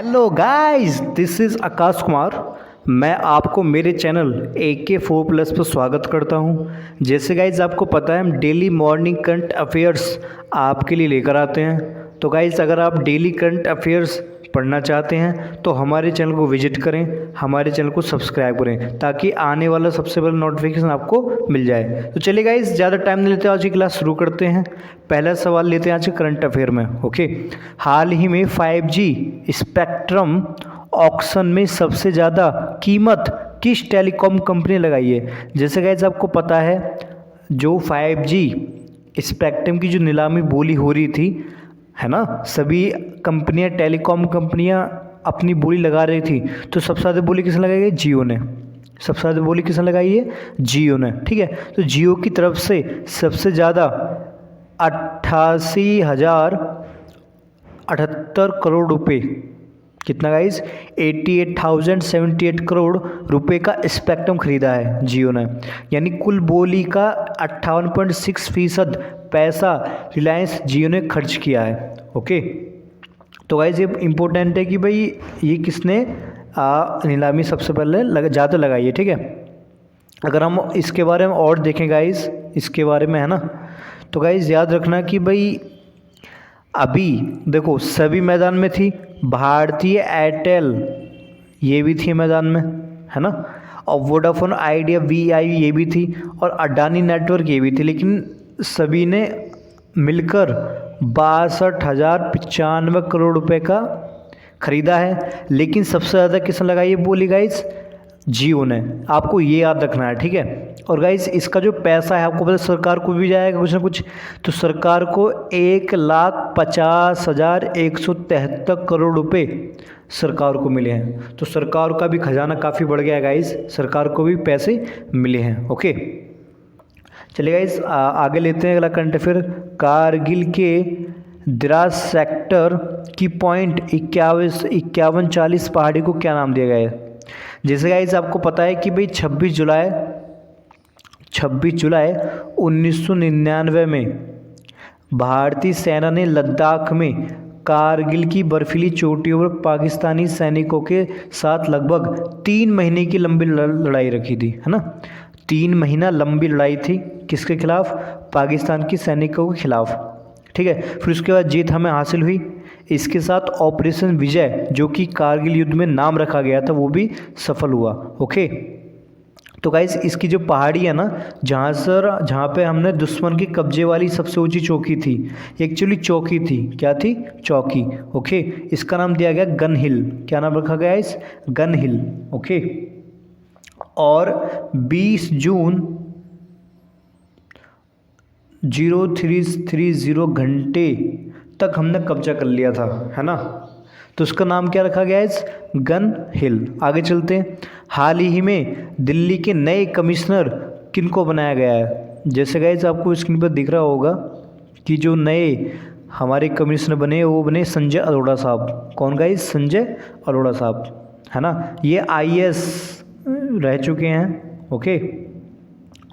Hello guys, this is Akash Kumar. मैं आपको मेरे चैनल AK4+ पर स्वागत करता हूं। जैसे गाइस आपको पता है हम डेली मॉर्निंग करंट अफेयर्स आपके लिए लेकर आते हैं। तो गाइस अगर आप डेली करंट अफेयर्स पढ़ना चाहते हैं तो हमारे चैनल को विजिट करें, हमारे चैनल को सब्सक्राइब करें ताकि आने वाला सबसे पहले नोटिफिकेशन आपको मिल जाए। तो चलिए गाइस, ज़्यादा टाइम नहीं लेते, आज की क्लास शुरू करते हैं। पहला सवाल लेते हैं आज के करंट अफेयर में। ओके, हाल ही में 5G स्पेक्ट्रम ऑक्शन में सबसे ज़्यादा कीमत किस टेलीकॉम कंपनी ने लगाई है? जैसे गाइस आपको पता है जो 5G स्पेक्ट्रम की जो नीलामी बोली हो रही थी, है ना, सभी कंपनियां, टेलीकॉम कंपनियां अपनी बोली लगा रही थी। तो सबसे ज़्यादा बोली किसने लगाई है? जियो ने। सबसे ज़्यादा बोली किसने लगाई है? जियो ने। ठीक है, तो जियो की तरफ से सबसे ज़्यादा 88,078 करोड़ रुपए, कितना गाइस? 88,078 करोड़ रुपए का स्पेक्ट्रम खरीदा है जियो ने। यानी कुल बोली का 58.6% पैसा रिलायंस जियो ने खर्च किया है। ओके, तो गाइस ये इम्पोर्टेंट है कि भाई ये किसने नीलामी सबसे पहले ज़्यादा लगाई है। ठीक है, अगर हम इसके बारे में और देखें गाइस, इसके बारे में, है ना, तो गाइस याद रखना कि भाई अभी देखो सभी मैदान में थी, भारतीय एयरटेल ये भी थी मैदान में, है ना, और वोडाफोन आइडिया VI ये भी थी, और अडानी नेटवर्क ये भी थी। लेकिन सभी ने मिलकर 62,095 करोड़ रुपए का खरीदा है। लेकिन सबसे ज़्यादा किसने लगाई है बोली गाइस? जियो ने। आपको ये याद रखना है। ठीक है, और गाइस इसका जो पैसा है आपको पता, सरकार को भी जाएगा कुछ ना कुछ। तो सरकार को 1,50,173 करोड़ रुपए सरकार को मिले हैं। तो सरकार का भी खजाना काफ़ी बढ़ गया है गाइस, सरकार को भी पैसे मिले हैं। ओके, चलिए गाइस आगे लेते हैं अगला करंट अफेयर। कारगिल के द्रास सेक्टर की पॉइंट 5140 पहाड़ी को क्या नाम दिया गया है? जैसे गाइस आपको पता है कि भाई 26 जुलाई 1999 में भारतीय सेना ने लद्दाख में कारगिल की बर्फीली चोटियों पर पाकिस्तानी सैनिकों के साथ लगभग 3 महीने की लंबी लड़ाई रखी थी, है ना। 3 महीना लंबी लड़ाई थी, किसके खिलाफ? पाकिस्तान की सैनिकों के खिलाफ। ठीक है, फिर उसके बाद जीत हमें हासिल हुई। इसके साथ ऑपरेशन विजय, जो कि कारगिल युद्ध में नाम रखा गया था, वो भी सफल हुआ। ओके, तो गाइस इसकी जो पहाड़ी है ना, जहाँ पे हमने दुश्मन के कब्जे वाली सबसे ऊंची चौकी थी, एक्चुअली चौकी थी, क्या थी? चौकी। ओके, इसका नाम दिया गया गन हिल। क्या नाम रखा गया इस? गन हिल। ओके, और 20 जून 0330 घंटे तक हमने कब्जा कर लिया था, है ना। तो उसका नाम क्या रखा गया है? गन हिल। आगे चलते हैं। हाल ही में दिल्ली के नए कमिश्नर किनको बनाया गया है? जैसे गाइस आपको स्क्रीन पर दिख रहा होगा कि जो नए हमारे कमिश्नर बने वो बने संजय अरोड़ा साहब। कौन गाइस? संजय अरोड़ा साहब, है ना। ये IAS रह चुके हैं। ओके,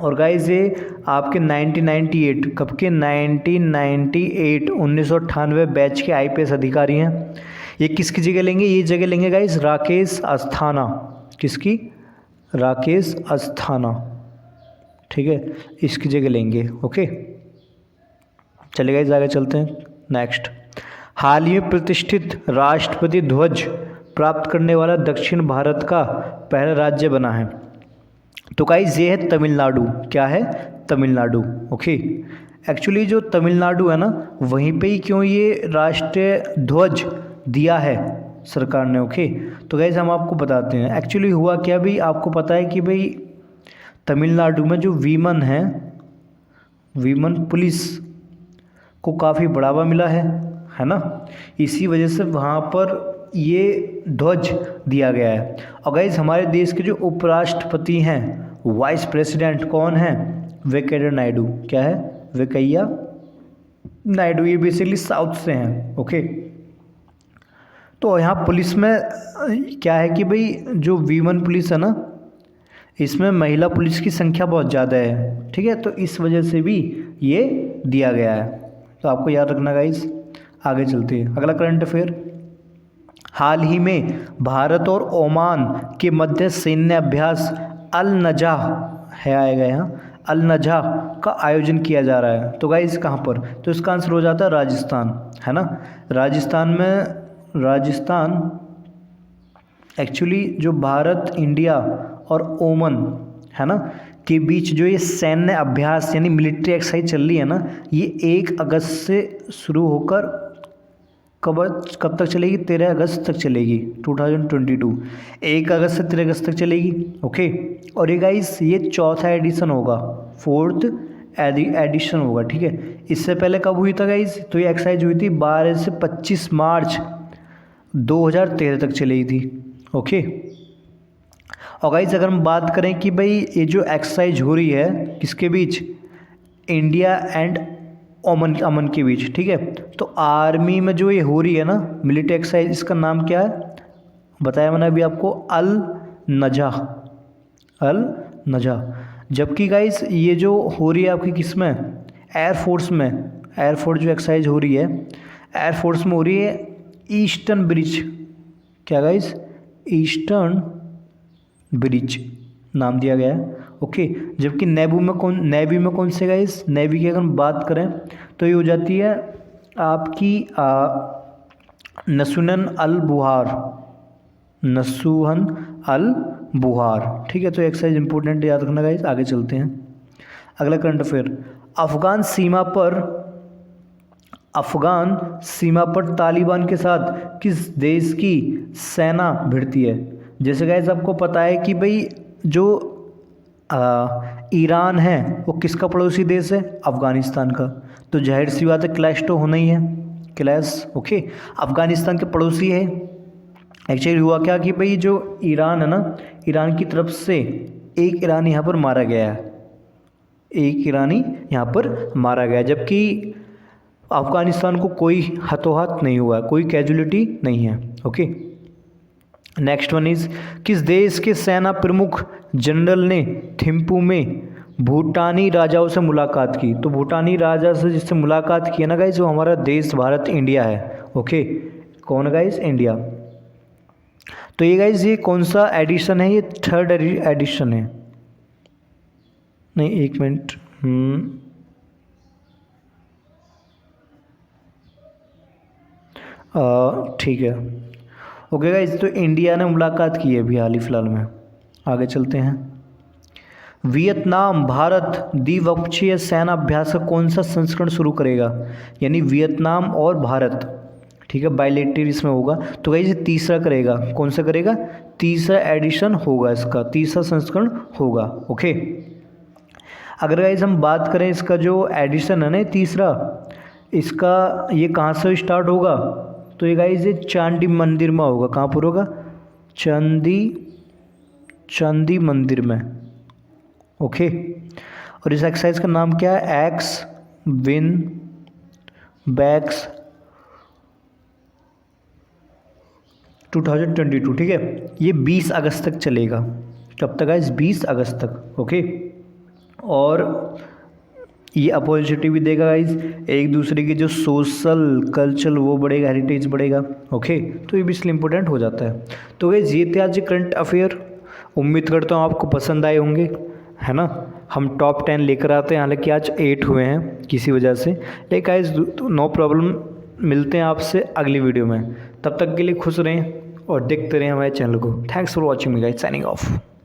और गाइस ये आपके 1998, कब के? 1998 बैच के IPS अधिकारी हैं। ये किसकी जगह लेंगे? ये जगह लेंगे गाइस राकेश अस्थाना। किसकी? राकेश अस्थाना। ठीक है, इसकी जगह लेंगे। ओके, चलिए गाइस आगे चलते हैं। नेक्स्ट, हाल ही में प्रतिष्ठित राष्ट्रपति ध्वज प्राप्त करने वाला दक्षिण भारत का पहला राज्य बना है। तो गाइस ये है तमिलनाडु। क्या है? तमिलनाडु। ओके, एक्चुअली जो तमिलनाडु है ना, वहीं पे ही क्यों ये राष्ट्रीय ध्वज दिया है सरकार ने। ओके, तो गाइस हम आपको बताते हैं एक्चुअली हुआ क्या। भी आपको पता है कि भाई तमिलनाडु में जो वीमन है, वीमन पुलिस को काफ़ी बढ़ावा मिला है ना। इसी वजह से वहाँ पर ये ध्वज दिया गया है। और गाइस हमारे देश के जो उपराष्ट्रपति हैं, वाइस प्रेसिडेंट कौन है? वेंकैया नायडू। क्या है? वेंकैया नायडू। ये बेसिकली साउथ से हैं। ओके, तो यहाँ पुलिस में क्या है कि भाई जो वीमन पुलिस है ना, इसमें महिला पुलिस की संख्या बहुत ज़्यादा है। ठीक है, तो इस वजह से भी ये दिया गया है। तो आपको याद रखना गाइस। आगे चलते हैं अगला करंट अफेयर। हाल ही में भारत और ओमान के मध्य सैन्य अभ्यास अल नजाह है, आएगा यहाँ, अल नजाह का आयोजन किया जा रहा है। तो गाइस कहाँ पर, तो इसका आंसर हो जाता है राजस्थान, है ना। राजस्थान एक्चुअली जो भारत, इंडिया और ओमान, है ना, के बीच जो ये सैन्य अभ्यास यानी मिलिट्री एक्सरसाइज चल रही है ना, ये 1 अगस्त से शुरू होकर कब तक चलेगी, 13 अगस्त तक चलेगी 2022, 1 अगस्त से 13 अगस्त तक चलेगी। ओके, और ये गाइस ये 4था एडिशन होगा, 4th एडिशन होगा, ठीक है। इससे पहले कब हुई था गाइस, तो ये एक्सरसाइज हुई थी 12 से 25 मार्च 2013 तक चली थी। ओके, और गाइस अगर हम बात करें कि भाई ये जो एक्सरसाइज हो रही है किसके बीच, इंडिया एंड ओमान के बीच, ठीक है। तो आर्मी में जो ये हो रही है ना मिलिट्री एक्सरसाइज, इसका नाम क्या है बताया मैंने अभी आपको, अल नजाह, अल नजाह। जबकि गाइस ये जो हो रही है आपकी किस में, एयरफोर्स में, एयरफोर्स जो एक्सरसाइज हो रही है एयरफोर्स में हो रही है ईस्टर्न ब्रिज, क्या गाइस, ईस्टर्न ब्रिज नाम दिया गया है। ओके, जबकि नेवी में कौन से गाइस, नेवी की अगर हम बात करें तो ये हो जाती है आपकी नसूहन अल बुहार, नसूहन अल बुहार, ठीक है। तो एक्सरसाइज इंपॉर्टेंट याद रखना गाइस। आगे चलते हैं, अगला करंट अफेयर। अफगान सीमा पर तालिबान के साथ किस देश की सेना भिड़ती है। जैसे गाइस आपको पता है कि भाई जो ईरान है वो किसका पड़ोसी देश है, अफ़गानिस्तान का। तो जाहिर सी बात है क्लैश तो होना ही है, क्लैश। ओके, अफ़गानिस्तान के पड़ोसी है। एक्चुअली हुआ क्या कि भाई जो ईरान है ना, ईरान की तरफ से एक ईरानी यहाँ पर मारा गया है, एक ईरानी यहाँ पर मारा गया, जबकि अफ़गानिस्तान को कोई हतोहात नहीं हुआ, कोई कैजुअलिटी नहीं है। ओके, नेक्स्ट वन इज, किस देश के सेना प्रमुख जनरल ने थिम्पू में भूटानी राजाओं से मुलाकात की। तो भूटानी राजा से जिससे मुलाकात की है ना गाइस, वो हमारा देश भारत इंडिया है। ओके, कौन गाइस, इंडिया। तो ये गाइस ये कौन सा एडिशन है, ये 3rd एडिशन है, नहीं 1 मिनट, ठीक है। ओके गाइस, तो इंडिया ने मुलाकात की है अभी हाल ही फिलहाल में। आगे चलते हैं, वियतनाम भारत द्विपक्षीय सेना अभ्यास का कौन सा संस्करण शुरू करेगा, यानी वियतनाम और भारत, ठीक है, बायलैटरल इसमें होगा। तो गाइस ये तीसरा करेगा, कौन सा करेगा, तीसरा एडिशन होगा इसका, तीसरा संस्करण होगा। ओके, अगर गाइस हम बात करें इसका जो एडिशन है ना तीसरा, इसका ये कहाँ से स्टार्ट होगा, तो ये गाइस ये चांदी मंदिर में होगा। कहाँ पर होगा, चांदी मंदिर में। ओके, और इस एक्सरसाइज का नाम क्या है, एक्स विन बैक्स 2022, ठीक है। ये 20 अगस्त तक चलेगा, कब तक गाइस, 20 अगस्त तक। ओके, और ये अपॉर्चुनिटी भी देगा गाइस, एक दूसरे की जो सोशल कल्चर वो बढ़ेगा, हेरिटेज बढ़ेगा। ओके, तो ये भी इसलिए इम्पोर्टेंट हो जाता है। तो गाइस ये थे आज करंट अफेयर, उम्मीद करता हूँ आपको पसंद आए होंगे, है ना। हम टॉप 10 लेकर आते हैं, हालांकि आज 8 हुए हैं किसी वजह से, लेकिन गाइस नो प्रॉब्लम, मिलते हैं आपसे अगली वीडियो में। तब तक के लिए खुश रहें और देखते रहें हमारे चैनल को। Thanks for watching me guys, signing off.